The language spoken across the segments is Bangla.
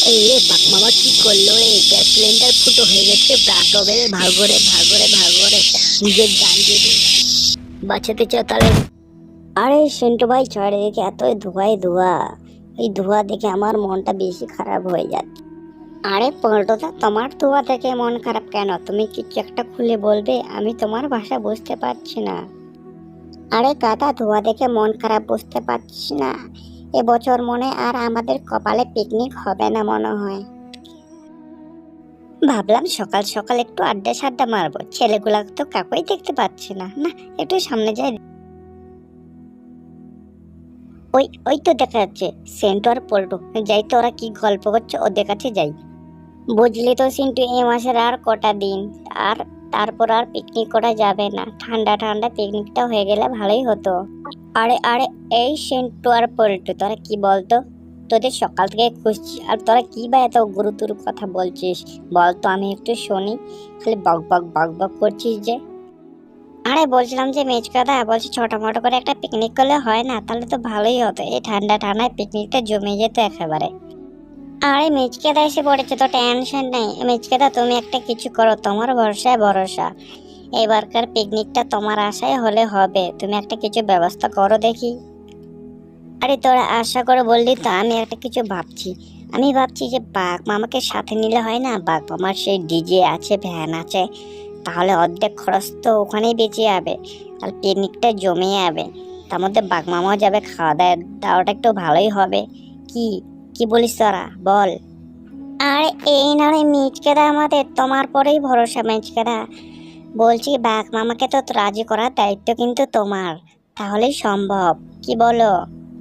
এই রে বাপ মামা কি করলো রে? গ্যাস সিলিন্ডার ফুটো হয়ে গেছে। ব্রাকবেল ভাগরে ভাগরে ভাগরে নিজের গান যদি বাঁচাতে চাও তাহলে। আরে সেন্টু ভাই, চারিদিকে এত ধোঁয়াই ধোঁয়া। এই ধোঁয়া দেখে আমার মনটা বেশি খারাপ হয়ে যাচ্ছে। আরে পল্টুদা, তোমার ধোঁয়া দেখে মন খারাপ কেন? তুমি কিছু একটা খুলে বলবে, আমি তোমার ভাষা বুঝতে পারছি না। আরে কাকা, ধোঁয়া দেখে মন খারাপ বুঝতে পারছি না। এবছর মনে আর আমাদের কপালে পিকনিক হবে না মনে হয়। ভাবলাম সকাল সকাল একটু আড্ডা সাড্ডা মারবো, ছেলেগুলা তো কাকুই দেখতে পাচ্ছি না। না, একটু সামনে যাই। ওই ওই তো দেখা যাচ্ছে সেন্টু আর পল্টু। যাই তো, ওরা কি গল্প করছে ওদের কাছে যাই। বুঝলি তো সিন্টু, এই মাসের আর কটা দিন, আর তারপর আর পিকনিক করা যাবে না। ঠান্ডা ঠান্ডা পিকনিকটা হয়ে গেলে ভালোই হতো। আরে আরে, এই সেন্টু আর পল্টু, তোরা কি বলতো? তোদের সকাল থেকে খুঁজছি, আর তোরা কি বা এত গুরুত্বর কথা বলছিস? বলতো, আমি একটু শুনি। খালি বক বক বক বক করছিস যে। আরে বলছিলাম যে মেচকাদা বলছি, ছোট মোটো করে একটা পিকনিক করলে হয় না? তাহলে তো ভালোই হতো, এই ঠান্ডা ঠান্ডায় পিকনিকটা জমে যেত একেবারে। আরে মেচকাদা এসে পড়েছে, তো টেনশন নেই। মেচকাদা, তুমি একটা কিছু করো, তোমার ভরসায় ভরসা। এবারকার পিকনিকটা তোমার আশায় হলে হবে, তুমি একটা কিছু ব্যবস্থা করো দেখি। আরে তোরা আশা করে বললি তো, আমি একটা কিছু ভাবছি। আমি ভাবছি যে বাঘ মামাকে সাথে নিলে হয় না? বাঘ মামার সেই ডিজে আছে, ভ্যান আছে, তাহলে অর্ধেক খরচ তো ওখানেই বেঁচে যাবে। আর পিকনিকটা জমে যাবে। তার মধ্যে বাঘ মামাও যাবে, খাওয়া দাওয়াটা একটু ভালোই হবে। কি কি বলিস তোরা, বল। আর এই নারে মিচকেদা, আমাদের তোমার পরেই ভরসা মিচকেদা। বলছি বাঘ মামাকে তো রাজি করার দায়িত্ব কিন্তু তোমার। তাহলেই সম্ভব। কি বলো,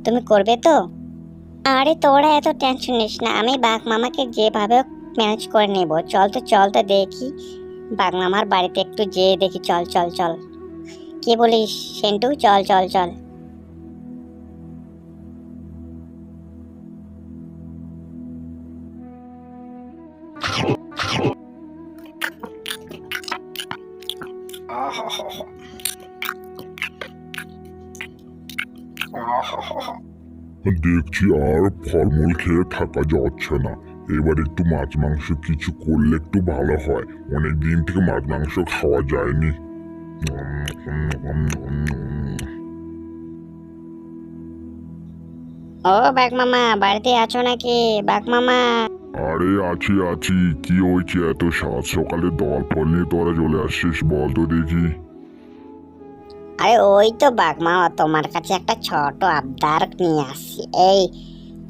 তুমি করবে তো? আরে তোরা এত টেনশন নিস না, আমি বাঘ মামাকে যেভাবে ম্যানেজ করে নেব। চল তো দেখি, বাঘ মামার বাড়িতে একটু যেয়ে দেখি। চল চল চল, কি বলিস সেন্টু? চল চল চল। আহাহাহা, আহাহাহা। দেখছি আর ফলমূল খেয়ে থাকা যাচ্ছে না। এবার একটু মাছ মাংস কিছু করলে একটু ভালো হয়। অনেক দিন থেকে মাছ মাংস খাওয়া যায়নি। ও বাঘ মামা, বাড়িতে আছো নাকি? বাঘ মামা। আরে আছি আছি, কি হয়েছে এত সাত সকালে দল ফল নিয়ে তোরা চলে আসছিস? বল তো দেখি। আরে ওই তো বাঘ মামা, তোমার কাছে একটা ছোট আবদার নিয়ে আসছি। এই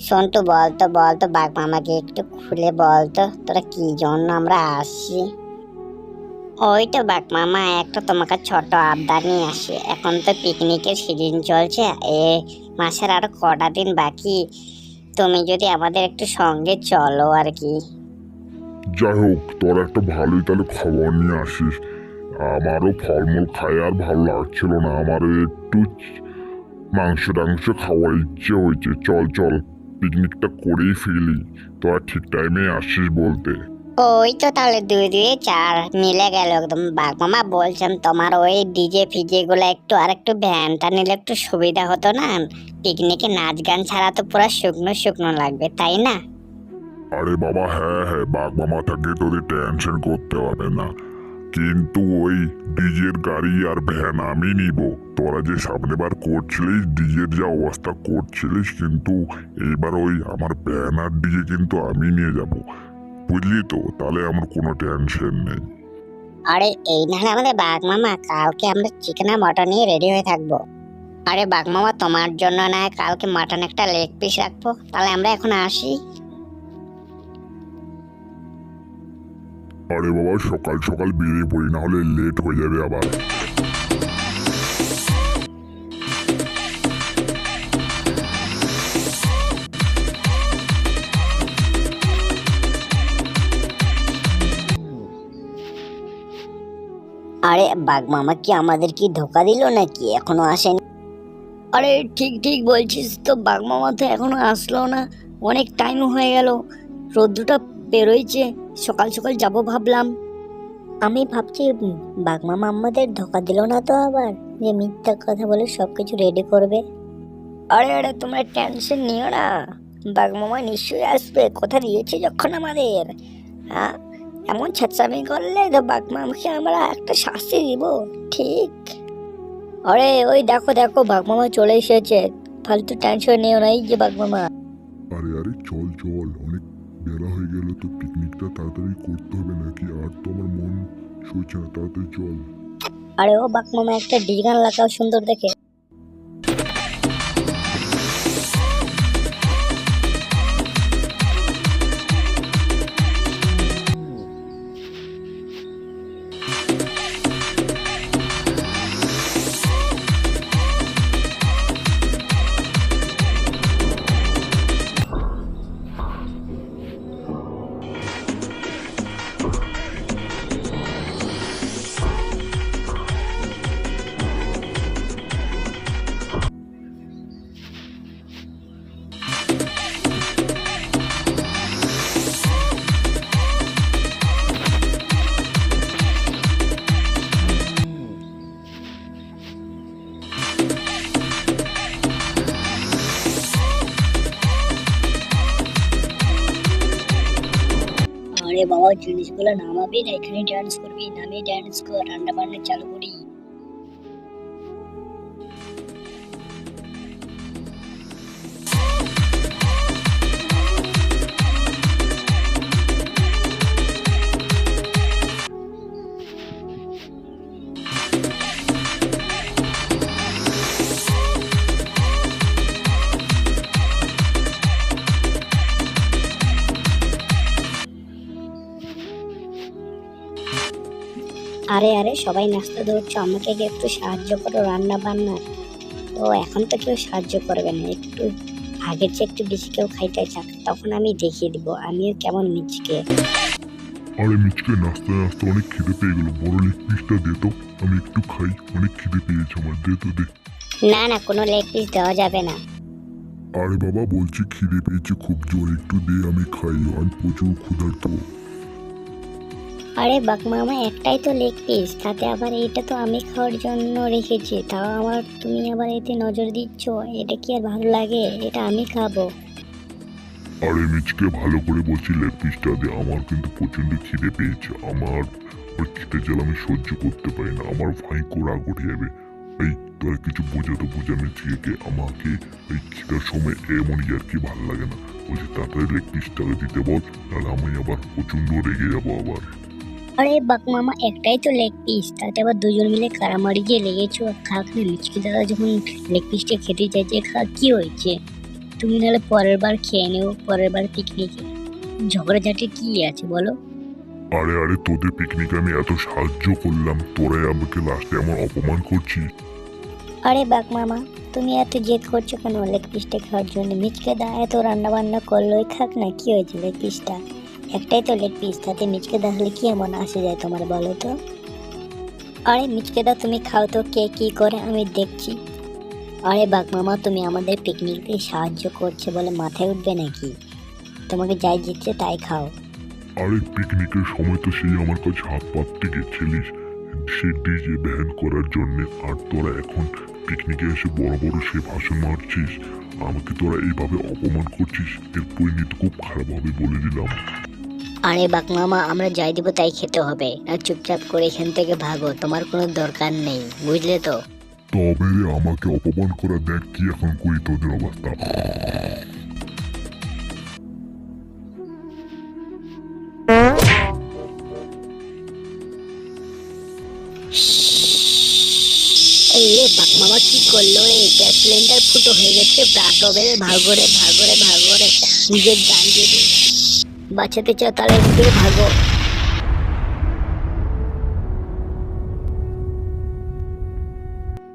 সন্টু, বলতো বাঘ মামাকে একটু খুলে বলতো, তোরা কি জন্য আমরা আসছি। ওই তো বাঘ মামা, একটা তোমাকে ছোট আবদার নিয়ে আসি। এখন তো পিকনিকের সিজন চলছে, এ মাসের আরো কটা দিন বাকি। তুমি যদি আমাদের একটু সঙ্গে চলো আর কি। যাই হোক, তোরা একটা ভালোই তাহলে খবর নিয়ে আসিস। আমারও ফলমূল খাই আর ভালো লাগছিল না, আমারও একটু মাংস টাংস খাওয়ার ইচ্ছে হয়েছে। চল চল, পিকনিকটা করেই ফেলি। তোরা ঠিক টাইমে আসিস বলতে। ওই তো তাহলে দুই দুই চার মিলে গেল একদম। বাঘ মামা বলছেন, তোমার ওই ডিজে ফিজে গুলো একটু আর একটু ভ্যানটা নিলে একটু সুবিধা হতো না? পিকনিকে নাচ গান ছাড়া তো পুরো শুকনো শুকনো লাগবে, তাই না? আরে বাবা, হ্যাঁ হ্যাঁ, বাঘ মামা থাকে, তোদের টেনশন করতে হবে না। কিন্তু ওই ডিজের গাড়ি আর ভ্যান আমি নিব। তোরা যে সামনেবার করছিলিস, ডিজের যা অবস্থা করছিলিস, কিন্তু এইবার ওই আমার ভ্যান আর ডিজে কিন্তু আমি নিয়ে যাব। বুঝলি তো? তাহলে আমার কোনো টেনশন নেই। আরে এই না হলে আমাদের বাঘ মামা, কালকে আমরা চিকেন আর মটন নিয়ে রেডি হয়ে থাকবো। আরে বাঘ মামা, তোমার জন্য না হয় কালকে মাটন একটা লেগ পিস রাখবো। তাহলে আমরা এখন আসি। আরে বাবা, সকাল সকাল বেরিয়ে পড়ি, না হলে লেট হয়ে যাবে আবার। আরে বাঘ মামা কি আমাদের কি ধোকা দিল নাকি? এখনো আসেনি। আরে ঠিক ঠিক বলছিস তো, বাঘ মামা তো এখনো আসলো না। অনেক টাইম হয়ে গেল, রোদ্রটা বেরোইছে। সকাল সকাল যাব ভাবলাম। আমি ভাবছি বাঘ মামা আমাদের ধোকা দিল না তো আবার, যে মিথ্যা কথা বলে সবকিছু রেডি করবে। আরে আরে, তোমরা টেনশন নিও না। বাঘমামা নিশ্চয়ই আসবে, কথা দিয়েছে যখন আমাদের। হ্যাঁ, এমন ছাত্রামি করলে তো বাঘমামাকে আমরা একটা শাস্তি দিব, ঠিক? আরে ওই দেখো দেখো, বাঘমামা চলে এসেছে, ফালতু টেনশন নিও না। এই যে বাঘমামা। আরে আরে চল চল, অনেক বেলা হয়ে গেল তো, পিকনিকটা তাড়াতাড়ি করতে হবে নাকি? আর তো আমার মন সইছে না, তাড়াতাড়ি চল। আরে ও বাঘমামা, একটা ডিজাইন লাগাও সুন্দর দেখে। আরে বাবা, জিনিসগুলো নামাবি না, এখানে ডান্স করবি, নামিয়ে ডান্স কর, রান্না বান্না চালু করি। আরে আরে, সবাই নাস্তা ধরছো, আমাকে কি একটু সাহায্য করো রান্না বান্না। তো এখন তো কেউ সাহায্য করবে না, একটু আগের চেয়ে একটু বেশি কেউ খাইতে চাক, তখন আমি দেখিয়ে দিব আমিও কেমন মিচকে। আরে মিচকে, নাস্তা নাস্তা অনেক খিদে পেয়ে গেল, বড় লেগ পিসটা দে তো, আমি একটু খাই, অনেক খিদে পেয়েছে আমার, দে তো দে। না না, কোনো লেগ পিস দেওয়া যাবে না। আরে বাবা বলছি খিদে পেয়েছে খুব জোর, একটু দে আমি খাই, আমি প্রচুর ক্ষুধার্ত। আরে বাঘমামা, একটাই তো লেগ পিস, তাতে আবার এটা তো আমি খাওয়ার জন্য রেখেছি, তাও আমার তুমি আবার এতে নজর দিচ্ছ, এটা কি আর ভালো লাগে? এটা আমি খাবো। আরে মিচকে, ভালো করে বলছি লেগ পিসটা দে, আমার কিন্তু প্রচন্ড খিদে পেয়েছে, আমার খিদে জ্বালা আমি সহ্য করতে পারি না, আমার ভাইকো রাগ উঠে যাবে। এই তোরা কিছু বোঝাতো বোঝা মিচকে, আমাকে এই খিদার সময় এমন আর কি ভালো লাগে না, বলছি তাড়াতাড়ি লেগ পিসটাকে দিতে বল, তাহলে আমি আবার প্রচন্ড রেগে যাবো আবার। আরে বাঘমামা, একটাই তো লেগ পিস, তাতে আবার দুজন মিলে কারামারি যে লেগেছো, খাক না। মিচকি দাদা যখন লেগ পিসটা খেতে চাইছে, খা, কি হয়েছে? তুমি নাহলে পরের বার খেয়ে নেও, পরের বার পিকনিকে। ঝগড়াঝাটি কি আছে বলো? আরে আরে, তোদের পিকনিকে আমি এত সাহায্য করলাম, তোরাই আমাকে লাস্টে আমার অপমান করছিস। আরে বাঘমামা, তুমি এত জেদ করছো কেন লেগ পিসটা খাওয়ার জন্য? মিচকে দা এত রান্না বান্না করলোই, খাক না, কি হয়েছে? লেগ পিসটা একটাই তো লেগ পিস, তাতে মিচকে দা হলে কি এমন আসে যায় তোমার, বলো তো? আরে মিচকে দা, তুমি খাও তো, কে কি করে আমি দেখছি। আরে বাঘমামা, তুমি আমাদের পিকনিকে সাহায্য করছে বলে মাথায় উঠবে নাকি? তোমাকে যাই দিচ্ছে তাই খাও। আরে পিকনিকের সময় তো সেই আমার কাছে হাত পাততে গেছিলিস সে ডিজে ব্যান করার জন্য, আর তোরা এখন পিকনিকে এসে বড় বড় সে ভাষণ মারছিস, আমাকে তোরা এইভাবে অপমান করছিস, এর পরিণতি খুব খারাপ হবে বলে দিলাম। আরে বাঘমামা, আমরা যাই দিব তাই খেতে হবে, আর চুপচাপ করে এখান থেকে ভাগো, তোমার কোনো দরকার নেই, বুঝলে তো? তবে রে, আমাকে অপমান করা, দেখ কি এখন করি তোদের অবস্থা। এই রে বাঘমামা, কি করলো রে? গ্যাস সিলিন্ডার ফুটো হয়ে গেছে, ভাগরে ভাগরে ভাগরে ভাগরে, নিজের গান যদি বাঁচাতে চাও তাহলে এদিকে ভাগো।